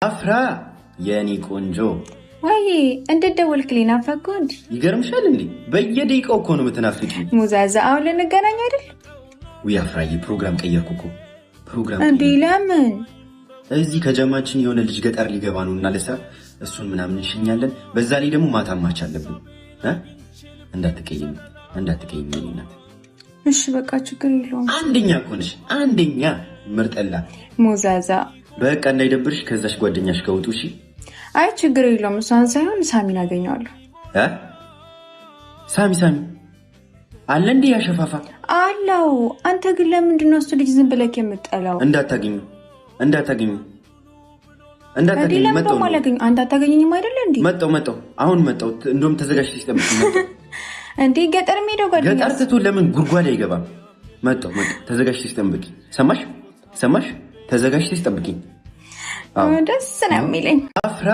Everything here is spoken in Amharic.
አፍራ የኔ ቆንጆ ወይ እንዴት ደወልክልኝ? ናፈቅኩህ እንዴ? ይገርምሻል እንዴ በየደቂቃው እኮ ነው የምትናፍቂ። ሙዛዛ አሁን ልንገናኝ አይደል? ወይ አፍራዬ ፕሮግራም ቀየርኩ እኮ ፕሮግራም እንዴ ለምን? እዚህ ከጀማችን የሆነ ልጅ ገጠር ሊገባ ነው እና ለስራ እሱን ምናምን እንሸኛለን። በዛ ላይ ደግሞ ማታ ማች አለብን እንዳትቀይም ይልና። እሺ በቃ ችግር የለውም። አንደኛ እኮ ነሽ አንደኛ ምርጠላ ሙዛዛ በቃ እንዳይደብርሽ ከዛሽ ጓደኛሽ ከውጡ። እሺ አይ ችግር የለውም። እሷን ሳይሆን ሳሚን አገኘዋለሁ። ሳሚ አለ እንዴ? ያሸፋፋ አለው። አንተ ግን ለምንድን ነው እሱ ልጅ ዝም ብለህ የምትጠላው? እንዳታገኙ እንዴ ለምን ማላገኝ? አንተ አታገኘኝም አይደል እንዴ? መጣው አሁን መጣው። እንደውም ተዘጋጅተሽ ጠብቂ። እንዴ ገጠር ሄደው ጓደኛ ገጠር ትቶ ለምን ጉድጓድ አይገባም? መጣው ተዘጋጅተሽ ጠብቂ። ሰማሽ? ተዘጋጅተሽ ጠብቂ። ደስ ነው የሚለኝ። አፍራ